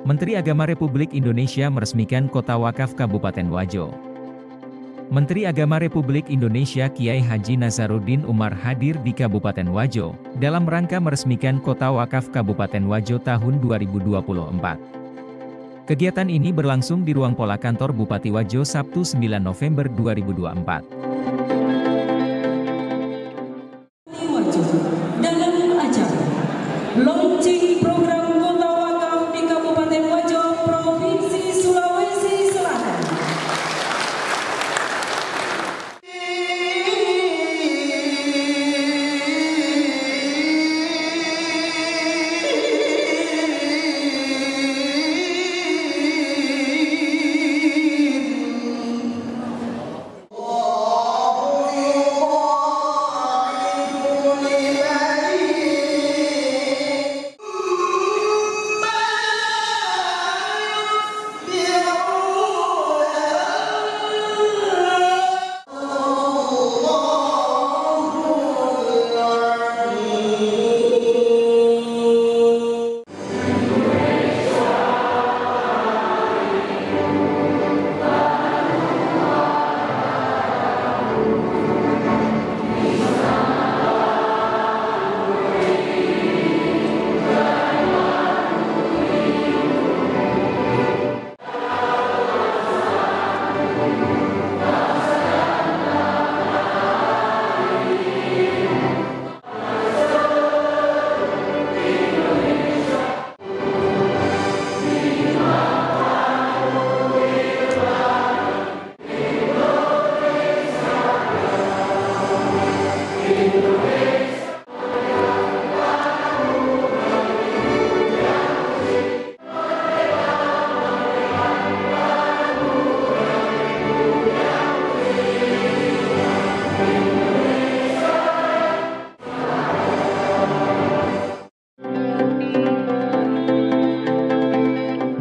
Menteri Agama Republik Indonesia meresmikan Kota Wakaf Kabupaten Wajo. Menteri Agama Republik Indonesia Kiai Haji Nazaruddin Umar hadir di Kabupaten Wajo, dalam rangka meresmikan Kota Wakaf Kabupaten Wajo tahun 2024. Kegiatan ini berlangsung di ruang pola kantor Bupati Wajo Sabtu 9 November 2024. Dalam acara launching program Kota Wakaf di Kabupaten Wajo, Provinsi Sulawesi Selatan.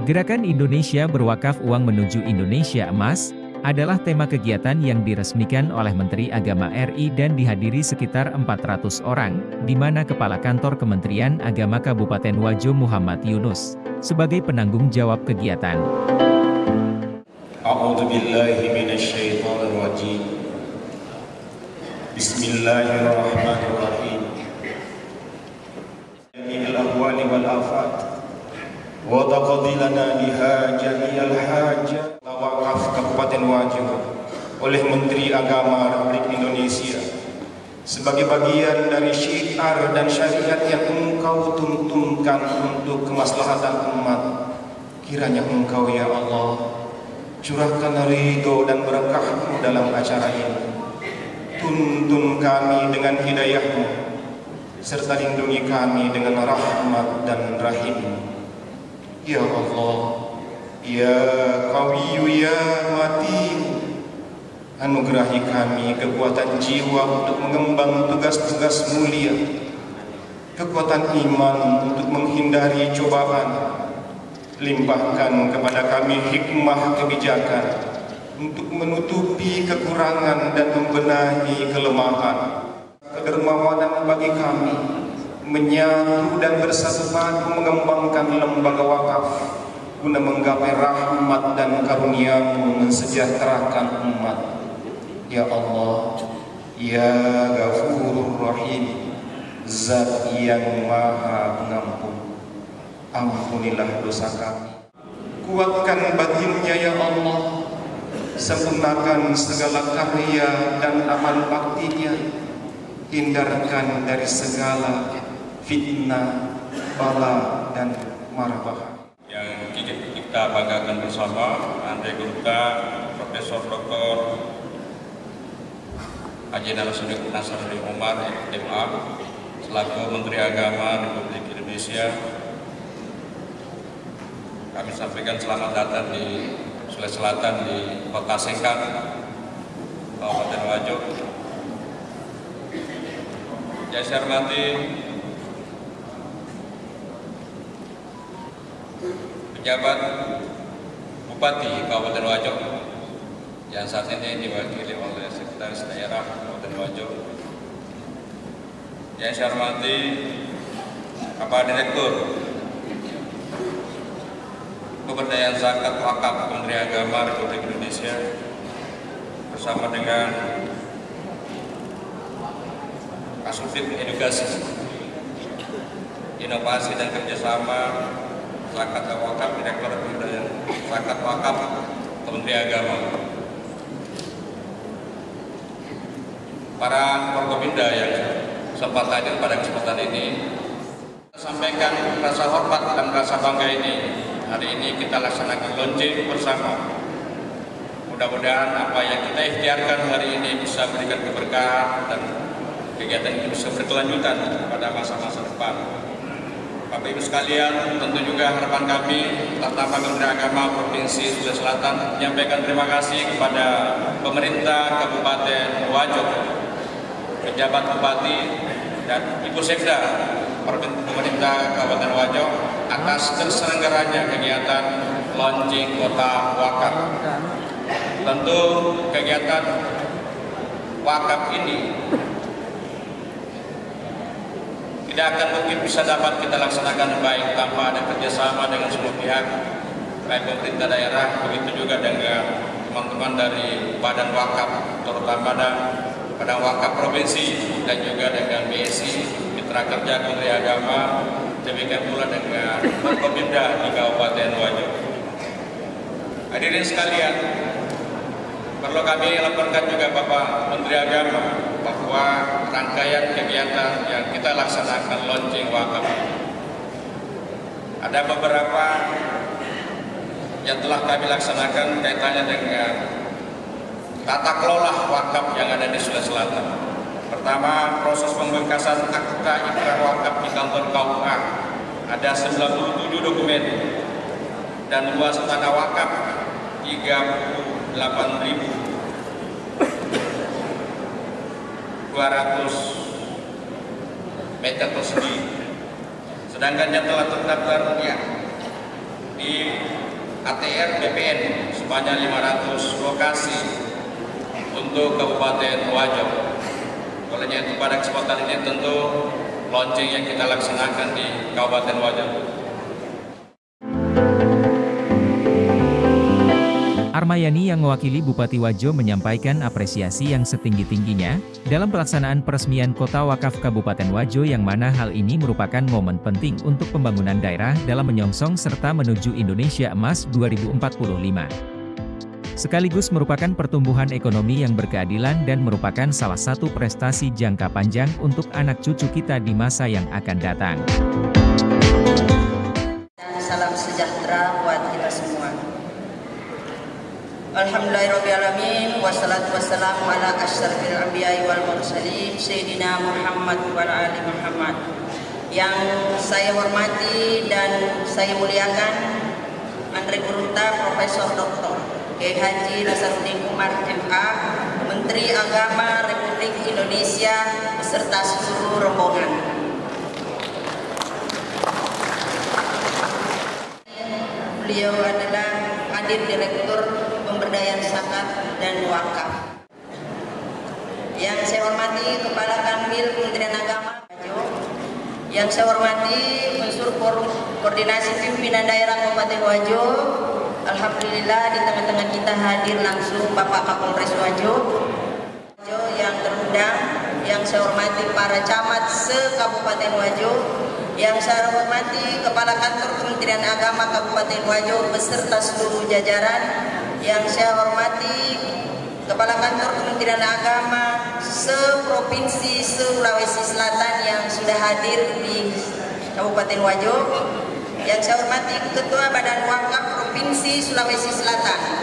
Gerakan Indonesia Berwakaf Uang Menuju Indonesia Emas adalah tema kegiatan yang diresmikan oleh Menteri Agama RI dan dihadiri sekitar 400 orang, di mana Kepala Kantor Kementerian Agama Kabupaten Wajo Muhammad Yunus sebagai penanggung jawab kegiatan. A'udzubillahi minasyaitonir rajim. Bismillahirrahmanirrahim. Jami'il ahwali wal afat wa taqdi lana biha jami'al hajat. Wakaf Kabupaten Wajo oleh Menteri Agama Republik Indonesia sebagai bagian dari syiar dan syariat yang Engkau tuntunkan untuk kemaslahatan umat. Kiranya Engkau ya Allah curahkan ridho dan berkah-Mu dalam acara ini. Tuntun kami dengan hidayah-Mu serta lindungi kami dengan rahmat dan rahim. Ya Allah, ya Qawiyu ya Matin, anugerahi kami kekuatan jiwa untuk mengemban tugas-tugas mulia, kekuatan iman untuk menghindari cobaan. Limpahkan kepada kami hikmah kebijakan untuk menutupi kekurangan dan membenahi kelemahan. Kedermawanan bagi kami menyatu dan bersatu padu mengembangkan lembaga wakaf guna menggapai rahmat dan karunia-Mu mensejahterakan umat. Ya Allah, ya Ghafurur Rahim, Zat yang Maha Pengampun, ampunilah dosa kami, kuatkan batinnya ya Allah, sempurnakan segala karya dan amal baktinya, hindarkan dari segala fitnah, bala dan mara bahaya. Yang kita banggakan bersama Andre Gurta, Profesor Dr. Haji Nazaruddin Umar MA selaku Menteri Agama Republik Indonesia. Kami sampaikan selamat datang di Sulawesi Selatan di Kota Sengkang, Kabupaten Wajo. Yang saya hormati pejabat Bupati Kabupaten Wajo yang saat ini diwakili oleh Sekretaris Daerah Kabupaten Wajo. Yang saya hormati Bapak Direktur Pemberdayaan Zakat Wakaf Kementerian Agama Republik Indonesia bersama dengan Kasubdit Edukasi, Inovasi dan Kerjasama Zakat dan Wakaf, Direktorat Pemberdayaan Zakat Wakaf Kementerian Agama. Para Forkopimda yang sempat hadir pada kesempatan ini, sampaikan rasa hormat dan rasa bangga ini. Hari ini kita laksanakan launching bersama. Mudah-mudahan apa yang kita ikhtiarkan hari ini bisa memberikan keberkahan dan kegiatan ini bisa berkelanjutan pada masa-masa depan. Bapak Ibu sekalian, tentu juga harapan kami tentang Kementerian Agama Provinsi Sulawesi Selatan menyampaikan terima kasih kepada pemerintah Kabupaten Wajo, pejabat bupati dan Ibu Sekda pemerintah Kabupaten Wajo atas terselenggaranya kegiatan launching kota wakaf. Tentu kegiatan wakaf ini tidak akan mungkin bisa dapat kita laksanakan baik tanpa ada kerjasama dengan semua pihak, baik pemerintah daerah, begitu juga dengan teman-teman dari Badan Wakaf, terutama Badan Wakaf Provinsi dan juga dengan BSI, Mitra Kerja Kementerian Agama, demikian pula dengan Forkopimda di Kabupaten Wajo. Hadirin sekalian, perlu kami laporkan juga Bapak Menteri Agama bahwa rangkaian kegiatan yang kita laksanakan launching wakaf ada beberapa yang telah kami laksanakan kaitannya dengan tata kelola wakaf yang ada di Sulawesi Selatan. Pertama, proses pembengkasan akta ikrar wakaf di kantor KUA. Ada 97 dokumen dan luas tanah wakaf 38.200 meter persegi. Sedangkan yang telah terdaftar di ATR BPN sebanyak 500 lokasi untuk Kabupaten Wajo. Olehnya itu pada kesempatan ini tentu launching yang kita laksanakan di Kabupaten Wajo. Armayani yang mewakili Bupati Wajo menyampaikan apresiasi yang setinggi-tingginya dalam pelaksanaan peresmian Kota Wakaf Kabupaten Wajo, yang mana hal ini merupakan momen penting untuk pembangunan daerah dalam menyongsong serta menuju Indonesia Emas 2045. Sekaligus merupakan pertumbuhan ekonomi yang berkeadilan dan merupakan salah satu prestasi jangka panjang untuk anak cucu kita di masa yang akan datang. Salam sejahtera buat kita semua. Alhamdulillahirrahmanirrahim. Wassalatu wassalamu ala asyrafil anbiya'i wal mursalin Sayyidina Muhammad wa ali Muhammad. Yang saya hormati dan saya muliakan Menteri Gurunta Profesor Dr. Kiai Haji Nasaruddin Umar MA, Menteri Agama Republik Indonesia beserta seluruh rombongan. Beliau adalah Hadir Direktur Pemberdayaan Zakat dan Wakaf. Yang saya hormati Kepala Kanwil Kementerian Agama, yang saya hormati Unsur Koordinasi Pimpinan Daerah Kabupaten Wajo. Alhamdulillah di tengah-tengah kita hadir langsung Bapak Kapolres Wajo yang terundang. Yang saya hormati para camat se-Kabupaten Wajo. Yang saya hormati Kepala Kantor Kementerian Agama Kabupaten Wajo beserta seluruh jajaran. Yang saya hormati Kepala Kantor Kementerian Agama se-Provinsi Sulawesi Selatan yang sudah hadir di Kabupaten Wajo. Yang saya hormati Ketua Badan Wakaf Provinsi Sulawesi Selatan.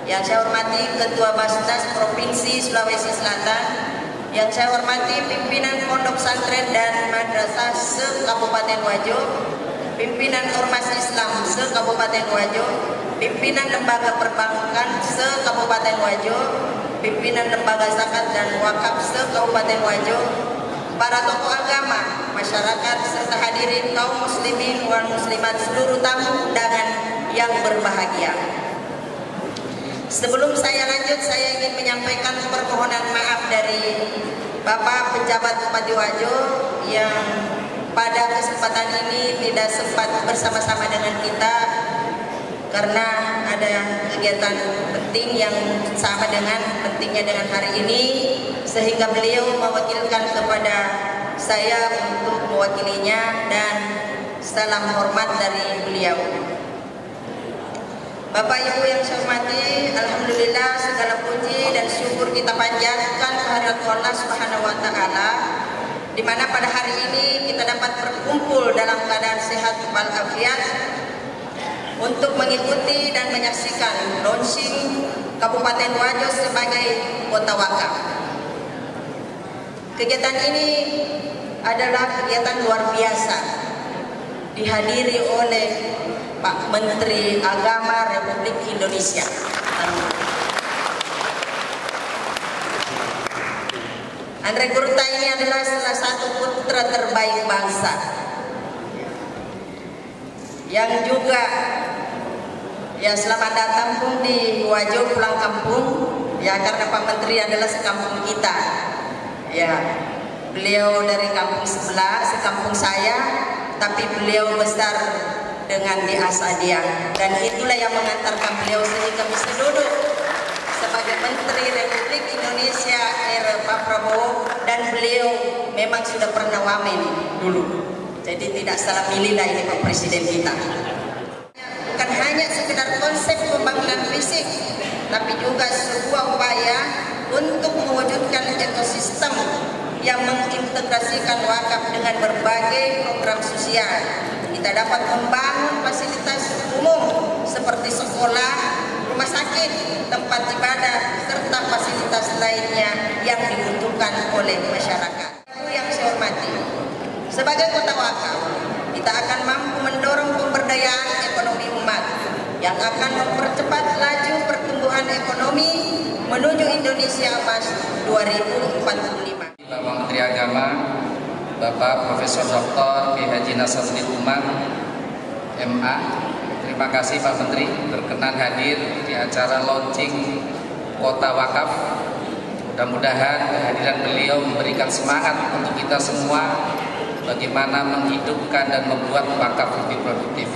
Yang saya hormati Ketua Basnas Provinsi Sulawesi Selatan. Yang saya hormati pimpinan Pondok Pesantren dan Madrasah se-Kabupaten Wajo, pimpinan Ormas Islam se-Kabupaten Wajo, pimpinan Lembaga Perbankan se-Kabupaten Wajo, pimpinan Lembaga Zakat dan Wakaf se-Kabupaten Wajo, para tokoh agama, masyarakat, serta hadirin kaum muslimin wal muslimat, seluruh tamu undangan yang berbahagia. Sebelum saya lanjut, saya ingin menyampaikan permohonan maaf dari Bapak Pejabat Bupati Wajo yang pada kesempatan ini tidak sempat bersama-sama dengan kita karena ada kegiatan penting yang sama pentingnya dengan hari ini, sehingga beliau mewakilkan kepada saya untuk mewakilinya, dan salam hormat dari beliau. Bapak Ibu yang saya hormati, alhamdulillah segala puji dan syukur kita panjatkan kehadirat Allah Subhanahu wa taala, di mana pada hari ini kita dapat berkumpul dalam keadaan sehat walafiat untuk mengikuti dan menyaksikan launching Kabupaten Wajo sebagai kota wakaf. Kegiatan ini adalah kegiatan luar biasa, dihadiri oleh Pak Menteri Agama Republik Indonesia. Andre Gurta ini adalah salah satu putra terbaik bangsa, yang juga ya selamat datang pun di Wajo pulang kampung, ya karena Pak Menteri adalah sekampung kita. Ya, beliau dari kampung sebelah, sekampung saya, tapi beliau besar dengan di Asadiang, dan itulah yang mengantarkan beliau sehingga bisa duduk sebagai Menteri Republik Indonesia era Pak Prabowo, dan beliau memang sudah pernah wamen dulu. Jadi tidak salah pilih lah ini Pak Presiden kita. Bukan hanya sekedar konsep pembangunan fisik, tapi juga sebuah upaya untuk mewujudkan ekosistem yang mengintegrasikan wakaf dengan berbagai program sosial. Kita dapat membangun fasilitas umum seperti sekolah, rumah sakit, tempat ibadah, serta fasilitas lainnya yang dibutuhkan oleh masyarakat. Yang saya hormati, sebagai kota wakaf, kita akan mampu mendorong pemberdayaan ekonomi umat yang akan mempercepat laju pertumbuhan ekonomi menuju Indonesia Emas 2045. Bapak Menteri Agama, Bapak Profesor Dr. Kiai Haji Nasaruddin Umar, MA, terima kasih Pak Menteri berkenan hadir di acara launching Kota Wakaf. Mudah-mudahan kehadiran beliau memberikan semangat untuk kita semua bagaimana menghidupkan dan membuat wakaf lebih produktif.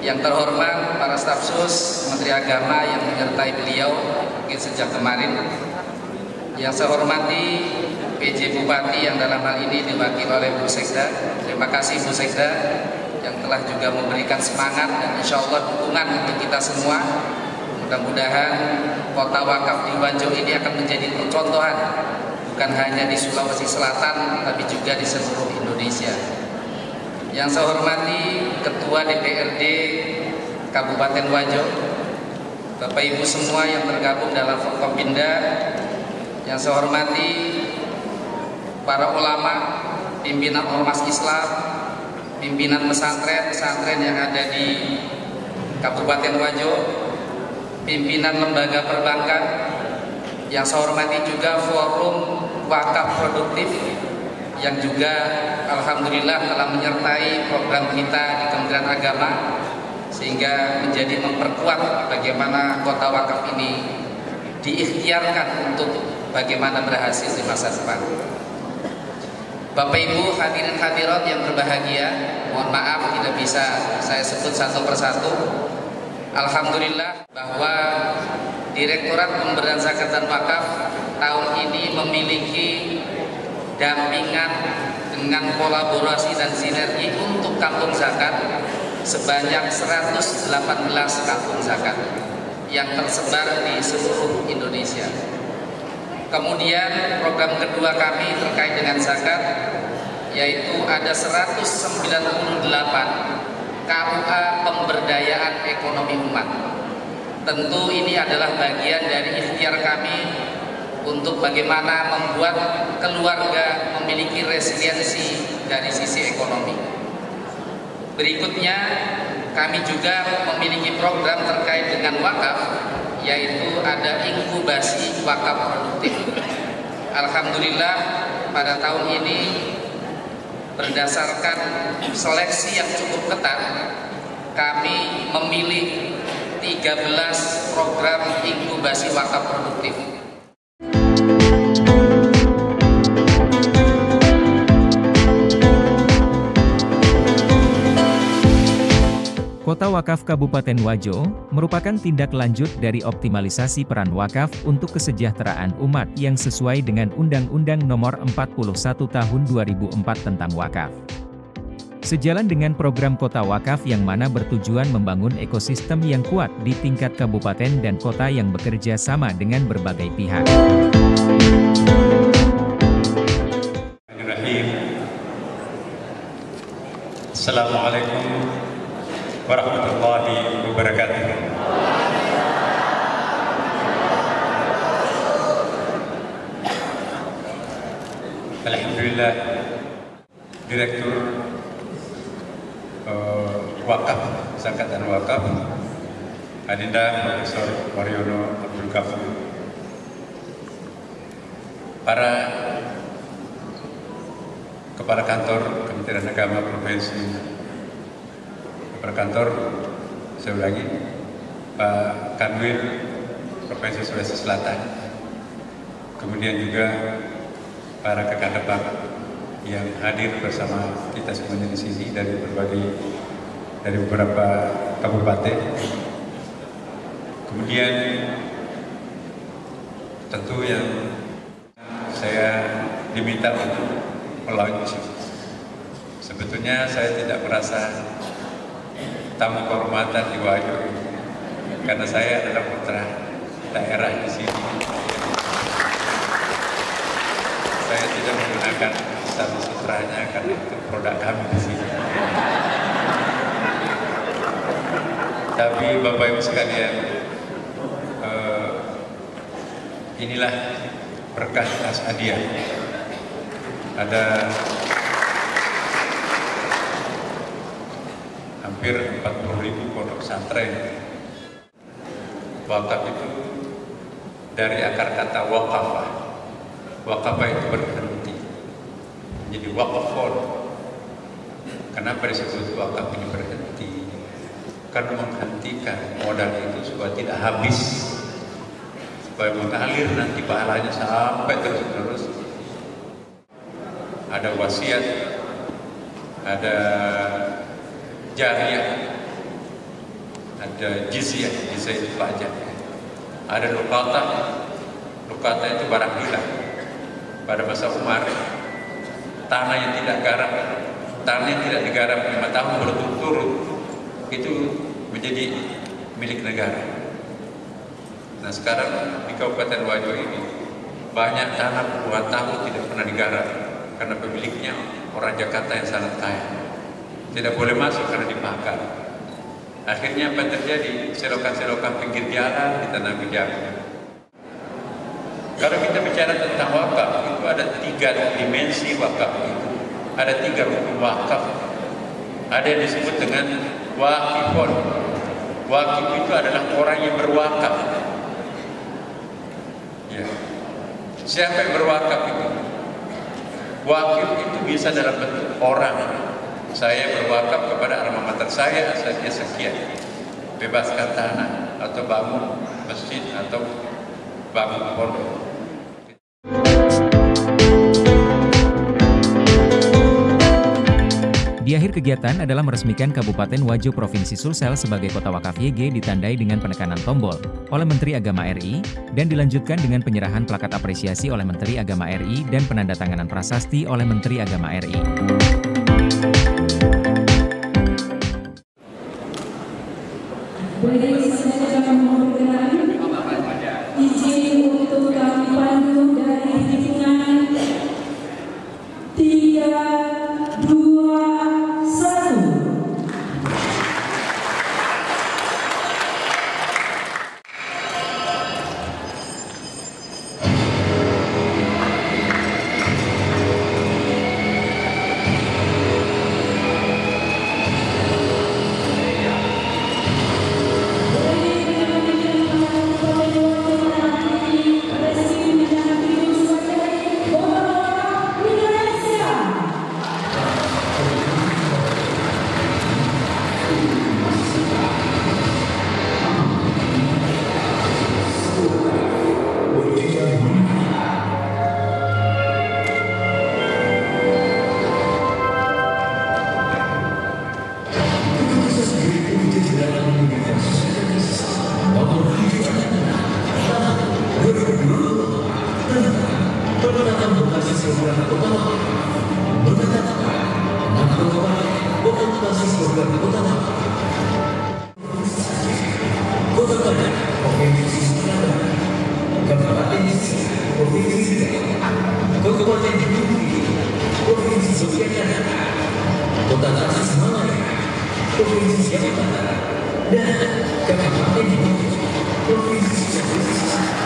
Yang terhormat para staf sus, Menteri Agama yang menyertai beliau mungkin sejak kemarin. Yang saya hormati PJ Bupati yang dalam hal ini diwakili oleh Bu Sekda. Terima kasih Bu Sekda yang telah juga memberikan semangat dan insya Allah dukungan untuk kita semua. Mudah-mudahan kota wakaf di Wajo ini akan menjadi percontohan, bukan hanya di Sulawesi Selatan, tapi juga di seluruh Indonesia. Yang saya hormati Ketua DPRD Kabupaten Wajo, Bapak Ibu semua yang tergabung dalam Forkopimda, yang saya hormati para ulama, pimpinan ormas Islam, pimpinan pesantren yang ada di Kabupaten Wajo, pimpinan lembaga perbankan, yang saya hormati juga forum wakaf produktif yang juga alhamdulillah telah menyertai program kita di Kementerian Agama sehingga menjadi memperkuat bagaimana kota wakaf ini diikhtiarkan untuk bagaimana berhasil di masa depan. Bapak Ibu hadirin hadirat yang berbahagia, mohon maaf tidak bisa saya sebut satu persatu. Alhamdulillah bahwa Direktorat Pemberdayaan Zakat dan Wakaf tahun ini memiliki dampingan dengan kolaborasi dan sinergi untuk kampung zakat sebanyak 118 kampung zakat yang tersebar di seluruh Indonesia. Kemudian program kedua kami terkait dengan zakat, yaitu ada 198 KUA pemberdayaan ekonomi umat. Tentu ini adalah bagian dari ikhtiar kami untuk bagaimana membuat keluarga memiliki resiliensi dari sisi ekonomi. Berikutnya kami juga memiliki program terkait dengan wakaf, yaitu ada inkubasi wakaf produktif. Alhamdulillah pada tahun ini berdasarkan seleksi yang cukup ketat, kami memilih 13 program inkubasi wakaf produktif. Kota Wakaf Kabupaten Wajo merupakan tindak lanjut dari optimalisasi peran wakaf untuk kesejahteraan umat yang sesuai dengan Undang-Undang Nomor 41 Tahun 2004 tentang Wakaf. Sejalan dengan program Kota Wakaf yang mana bertujuan membangun ekosistem yang kuat di tingkat kabupaten dan kota yang bekerja sama dengan berbagai pihak. Assalamualaikum warahmatullahi wabarakatuh. Alhamdulillah, Direktur Wakaf, Zakat dan Wakaf, Adinda Profesor Waryono Abdul Ghafur, para Kepala Kantor Kementerian Agama Provinsi, Kepala Kantor, saya ulangi, Pak Kanwil Provinsi Sulawesi Selatan, kemudian juga para Kekadapak yang hadir bersama kita semuanya di sini dari beberapa kabupaten. Kemudian tentu yang saya diminta untuk melaunching. Sebetulnya saya tidak merasa tamu kehormatan di Wajo karena saya adalah putra daerah di sini. Saya tidak menggunakan status putranya karena itu produk kami di sini. Tapi Bapak Ibu sekalian, inilah berkah tas hadiah. Ada hampir 40.000 pondok pesantren. Wakaf itu dari akar kata wakafah. Wakafah itu berhenti menjadi wakafon. Kenapa disebut wakaf ini berhenti? Karena menghentikan modal itu supaya tidak habis, supaya mengalir nanti pahalanya sampai terus-menerus. Ada wasiat, ada jariyah, ada jizyah itu pajak, ada lukata itu barang hilang. Pada masa Umar, tanah yang tidak digarap 5 tahun berturut-turut itu menjadi milik negara. Nah sekarang di Kabupaten Wajo ini banyak tanah puluhan tahun tidak pernah digarap karena pemiliknya orang Jakarta yang sangat kaya. Tidak boleh masuk karena dibakar. Akhirnya apa yang terjadi? Selokan-selokan pinggir jalan ditanami jagung. Kalau kita bicara tentang wakaf, itu ada 3 dimensi wakaf itu. Ada 3 rukun wakaf. Ada yang disebut dengan wakifon. Wakif itu adalah orang yang berwakaf. Ya. Siapa yang berwakaf itu? Wakif itu bisa dalam bentuk orang. Saya berwakaf kepada alma mater saya saja sekian. Bebaskan tanah atau bangun masjid atau bangun pondok. Di akhir kegiatan adalah meresmikan Kabupaten Wajo Provinsi Sulsel sebagai Kota Wakaf YG ditandai dengan penekanan tombol oleh Menteri Agama RI, dan dilanjutkan dengan penyerahan plakat apresiasi oleh Menteri Agama RI dan penandatanganan prasasti oleh Menteri Agama RI. Izin untuk kami pandu dari hitungan 3, 2, 1. Boleh Provinsi Jawa Barat dan Kabupaten Bogor, Provinsi Sulawesi Selatan.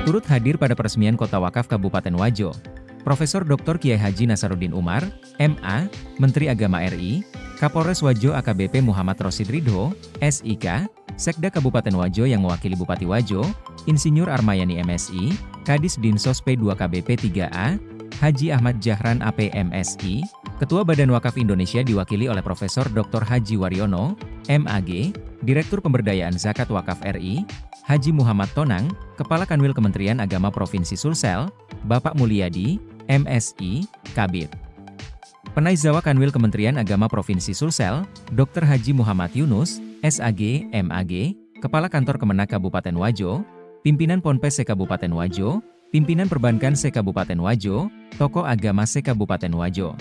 Turut hadir pada peresmian Kota Wakaf Kabupaten Wajo, Profesor Dr. Kiai Haji Nasaruddin Umar, MA, Menteri Agama RI, Kapolres Wajo AKBP Muhammad Rosid Ridho, SIK, Sekda Kabupaten Wajo yang mewakili Bupati Wajo, Insinyur Armayani MSI, Kadis Dinsos P2 KBP 3A, Haji Ahmad Jahran APMSI, Ketua Badan Wakaf Indonesia diwakili oleh Profesor Dr. Haji Waryono, MAG, Direktur Pemberdayaan Zakat Wakaf RI, Haji Muhammad Tonang, Kepala Kanwil Kementerian Agama Provinsi Sulsel, Bapak Mulyadi, MSI, Kabid. Penaizawa Kanwil Kementerian Agama Provinsi Sulsel, Dr. Haji Muhammad Yunus, SAG, MAG, Kepala Kantor Kemenak Kabupaten Wajo, Pimpinan Ponpes se-Kabupaten Wajo, Pimpinan Perbankan se-Kabupaten Wajo, Tokoh Agama se-Kabupaten Wajo.